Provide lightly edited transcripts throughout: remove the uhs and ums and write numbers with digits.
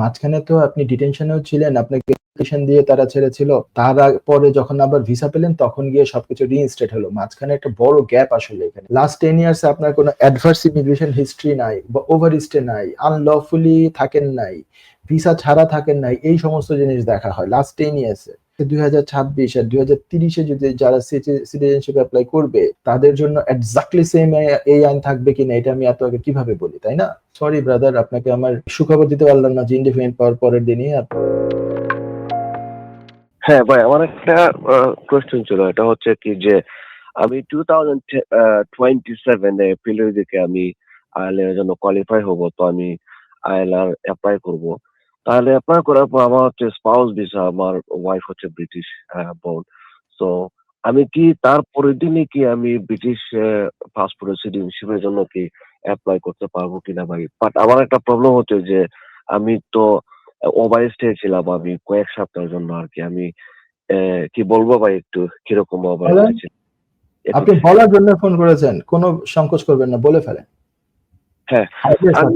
মাঝখানে তো আপনি ডিটেনশনেও ছিলেন, আপনাকে অ্যাপ্লিকেশন দিয়ে তারা ছেড়েছিল। পরে যখন আবার ভিসা পেলেন তখন গিয়ে সবকিছু রিইনস্টেট হলো। মাঝখানে একটা বড় গ্যাপ আসলে এখানে। লাস্ট 10 ইয়ার্স এ আপনার কোনো অ্যাডভার্স ইমিগ্রেশন হিস্ট্রি নাই বা ওভারস্টে নাই, আনলফুলি থাকেন নাই, ভিসা ছাড়া থাকেন নাই, এই সমস্ত জিনিস দেখা হয় লাস্ট 10 ইয়ার্স এ। 2026 আর 2030 যদি যারা সিটিজেনশিপ অ্যাপ্লাই করবে তাদের জন্য এক্স্যাক্টলি সেম এই আইন থাকবে কিনা এটা আমি এত আগে কিভাবে বলি, তাই না? সরি ব্রাদার, আপনাকে আমার সুখবর দিতে পারলাম না যে ইনডিফিনিট পাওয়ার পরের দিনই। হ্যাঁ ভাই, আমার একটা কোয়েশ্চেন ছিল। এটা হচ্ছে কি যে আমি 2027 এপ্রিলের দিকে আমি আইএলআর জন্য কোয়ালিফাই হব, তো আমি আইএলআর অ্যাপ্লাই করব। তাহলে অ্যাপ্লাই করার পর আমার হচ্ছে স্পাউস ভিসা, আমার ওয়াইফ হচ্ছে ব্রিটিশ বোর্ন। তো আমি কি তার পরের দিনই কি আমি ব্রিটিশ পাসপোর্ট সিটিজেনশিপের জন্য কি অ্যাপ্লাই করতে পারবো কিনা ভাই? বাট আমার একটা প্রবলেম হচ্ছে যে আমি তো ওভার স্টে ছিলাম আমি কয়েক সপ্তাহের জন্য আর কি। আমি কি বলবো ভাই, একটু কিরকম ওভার স্টে ছিল? আপনি বলার জন্য ফোন করেছেন, কোনো সংকোচ করবেন না, বলে ফেলেন। হ্যাঁ, আমি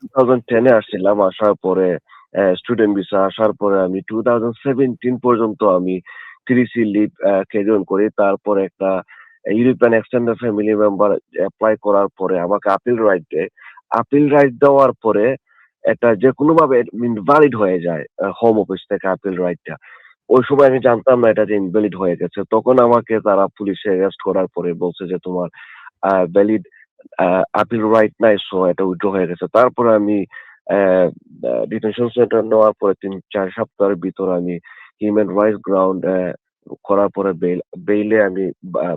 2010 আসছিলাম, আসার পরে স্টুডেন্ট ভিসা, আসার পরে আমি 2017 পর্যন্ত আমি 3C লিভ ক্যারি অন করি। তারপরে একটা European extended family member apply করার পরে আমাকে আপিল রাইট দেয়। আপিল রাইট দেওয়ার পরে এটা যে কোনো ভাবে ইনভ্যালিড হয়ে যায় হোম অফিস থেকে আপিল রাইটটা। ওই সময় আমি জানতাম না এটা যে ইনভ্যালিড হয়ে গেছে। তখন আমাকে তারা পুলিশে অ্যারেস্ট করার পরে বলছে যে তোমার ভ্যালিড আপিল রাইট নাই, সো এটা উইথড্র হয়ে গেছে। তারপরে আমি ডিটেনশন সেন্টার নেওয়ার পরে 3-4 সপ্তাহের ভিতর আমি হিউম্যান রাইটস গ্রাউন্ড করার পরে বেইলে আমি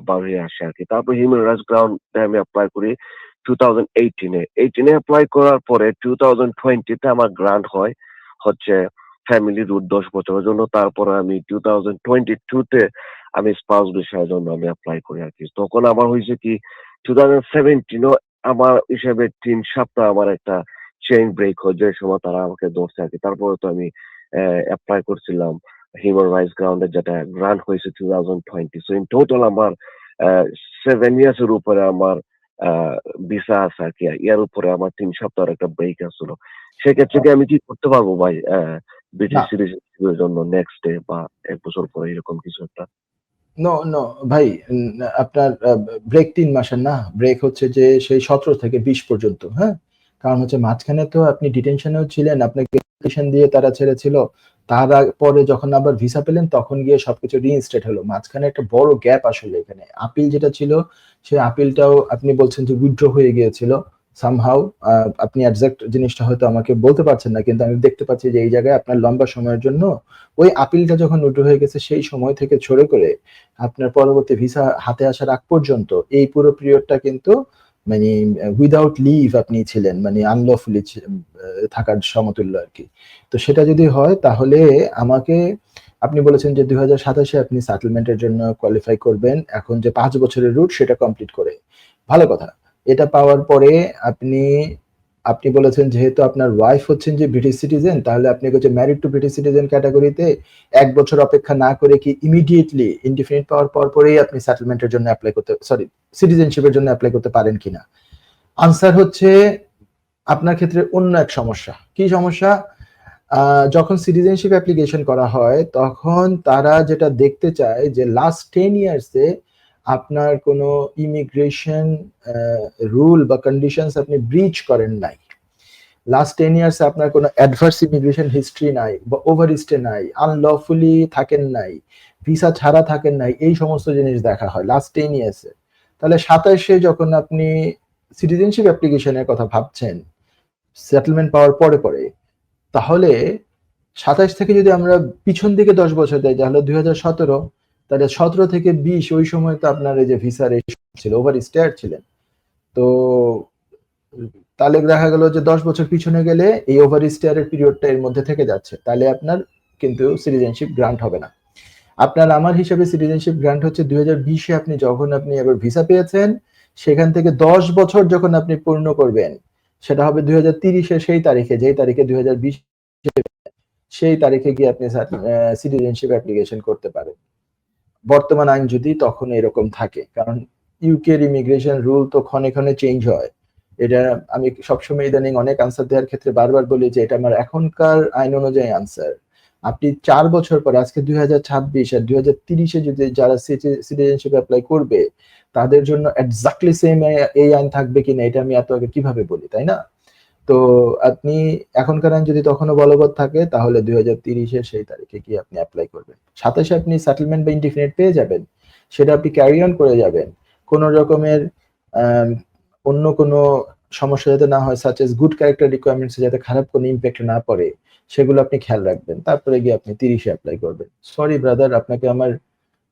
বার হয়ে আসি আর কি। তারপর হিউম্যান রাইটস গ্রাউন্ড আমি অ্যাপ্লাই করি 2018 অ্যাপ্লাই করার পরে 2020 আমার গ্রান্ট হয় হচ্ছে ফ্যামিলি রুট 10 বছরের জন্য। তারপরে আমি 2022 আমি স্পাউস ভিসার জন্য আমি অ্যাপ্লাই করি আর কি। তখন আমার হয়েছে কি 2017 আমার হিসেবে 3 সপ্তাহ আমার একটা চেইন ব্রেক হয়, যে সময় তারা আমাকে ধরছে আর কি। তারপরে তো আমি অ্যাপ্লাই করছিলাম হিউম্যান রাইটস গ্রাউন্ডে, যেটা গ্রান্ট হয়েছে 2020। সো ইন টোটাল আমার 7 ইয়ার্স এর উপরে আমার ভিসা আছে আর কি। এর উপরে আমার 3 সপ্তাহের একটা ব্রেক আসছিল। সেক্ষেত্রে কি আমি কি করতে পারবো ভাই ব্রিটিশ সিটিজেনশিপের জন্য নেক্সট ডে বা 1 বছর পরে এরকম কিছু একটা? নো নো ভাই, আপনার ব্রেক 3 মাসের না, ব্রেক হচ্ছে যে সেই 17 থেকে 20 পর্যন্ত। হ্যাঁ, কারণ হচ্ছে মাঝখানে তো আপনি ডিটেনশনেও ছিলেন, আপনাকে অ্যাপ্লিকেশন দিয়ে তারা ছেড়েছিল। পরে যখন আবার ভিসা পেলেন তখন গিয়ে সবকিছু রিইনস্টেট হলো। মাঝখানে একটা বড় গ্যাপ আসলে এখানে। আপিল যেটা ছিল সেই আপিলটাও আপনি বলছেন যে উইথড্র হয়ে গিয়েছিল সামহাউ। আপনি এক্সাক্ট জিনিসটা হয়তো আমাকে বলতে পারছেন না, কিন্তু আমি দেখতে পাচ্ছি যে এই জায়গায় আপনার লম্বা সময়ের জন্য ওই আপিলটা যখন উইথড্র হয়ে গেছে সেই সময় থেকে ছড়ে করে আপনার পরবর্তী ভিসা হাতে আসার আগ পর্যন্ত এই পুরো পিরিয়ডটা কিন্তু মানে উইদাউট লিভ আপনি ছিলেন, মানে আনলফুলি থাকার সমতুল্য আর কি। তো সেটা যদি হয় তাহলে আমাকে, আপনি বলেছেন যে 2027 আপনি সেটেলমেন্টের জন্য কোয়ালিফাই করবেন, এখন যে 5 বছরের রুট সেটা কমপ্লিট করে। ভালো কথা। এটা পাওয়ার পরে আপনি আপনি বলেছেন যেহেতু আপনার ওয়াইফ হচ্ছেন যে ব্রিটিশ সিটিজেন, তাহলে আপনি হচ্ছে ম্যারিড টু ব্রিটিশ সিটিজেন ক্যাটাগরিতে 1 বছর অপেক্ষা না করে কি ইমিডিয়েটলি ইনডিফিনিট পাওয়ার পরেই আপনি সেটেলমেন্টের জন্য অ্যাপ্লাই করতে, সরি সিটিজেনশিপের জন্য অ্যাপ্লাই করতে পারেন কিনা? আনসার হচ্ছে আপনার ক্ষেত্রে অন্য এক সমস্যা। কি সমস্যা? যখন সিটিজেনশিপ অ্যাপ্লিকেশন করা হয় তখন তারা যেটা দেখতে চায় যে লাস্ট 10 ইয়ার্সে আপনার কোনো ইমিগ্রেশন রুল বা কন্ডিশনস আপনি ব্রিচ করেন নাই। লাস্ট 10 ইয়ার্স আপনার কোনো অ্যাডভার্স ইমিগ্রেশন হিস্ট্রি নাই বা ওভারস্টে নাই, আনলফুলি থাকেন নাই, ভিসা ছাড়া থাকেন নাই, এই সমস্ত জিনিস দেখা হয় লাস্ট 10 ইয়ার্সে। তাহলে 27-এ যখন আপনি সিটিজেনশিপ অ্যাপ্লিকেশনের কথা ভাবছেন সেটেলমেন্ট পাওয়ার পরে, তাহলে 27 থেকে যদি আমরা পিছন দিকে 10 বছর যাই তাহলে 2017, তাহলে 17 থেকে 20 ওই সময় তো আপনার এই যে ভিসার ছিল, ওভার স্টেয়ার ছিলেন। তো তাহলে দেখা গেল যে 10 বছর পিছনে গেলে এই ওভার স্টেয়ারের পিরিয়ডটা এর মধ্যে থেকে যাচ্ছে, তাহলে আপনার কিন্তু সিটিজেনশিপ গ্রান্ট হবে না। আপনার আমার হিসাবে সিটিজেনশিপ গ্রান্ট হচ্ছে 2020-এ আপনি যখন আপনি এবার ভিসা পেয়েছেন সেখান থেকে 10 বছর যখন আপনি পূর্ণ করবেন সেটা হবে 2030-এ সেই তারিখে, যেই তারিখে 2020 সেই তারিখে গিয়ে আপনি সিটিজেনশিপ অ্যাপ্লিকেশন করতে পারেন, বর্তমান আইন যদি তখন এরকম থাকে। কারণ ইউকের ইমিগ্রেশন রুল তো ক্ষণে ক্ষণে চেঞ্জ হয়। এটা আমি সবসময় ইদানিং অনেক আনসার দেওয়ার ক্ষেত্রে বারবার বলি যে এটা আমার এখনকার আইন অনুযায়ী আনসার। আপনি 4 বছর পরে, আজকে 2026 আর 2030-এ যদি যারা সিটিজেনশিপ অ্যাপ্লাই করবে তাদের জন্য এক্স্যাক্টলি সেম এই আইন থাকবে কিনা এটা আমি এত আগে কিভাবে বলি, তাই না? তো আপনি এখনকার আইন যদি তখনও বলবৎ থাকে তাহলে 2030-এর সেই তারিখে গিয়ে আপনি অ্যাপ্লাই করবেন। 27-এ আপনি সেটেলমেন্ট বা ইনডিফিনিট পেয়ে যাবেন, সেটা আপনি ক্যারি অন করে যাবেন। কোনো রকমের অন্য কোনো সমস্যা যাতে না হয়, such as good character requirements যাতে খারাপ কোনো ইম্প্যাক্ট না পড়ে, সেগুলো আপনি খেয়াল রাখবেন। তারপরে গিয়ে আপনি 30-এ অ্যাপ্লাই করবেন। সরি ব্রাদার, আপনাকে আমার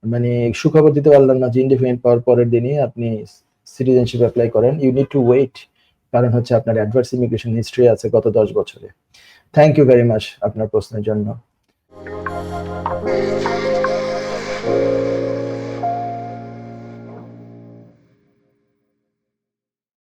মানে সুখবর দিতে পারলাম না যে ইনডিফিনিট পাওয়ার পরের দিনই আপনি সিটিজেনশিপ অ্যাপ্লাই করেন। ইউ নিড টু ওয়েট, কারণ হচ্ছে আপনার অ্যাডভার্স ইমিগ্রেশন হিস্ট্রি আছে গত 10 বছরে। থ্যাংক ইউ ভেরি মাচ আপনার প্রশ্নের জন্য।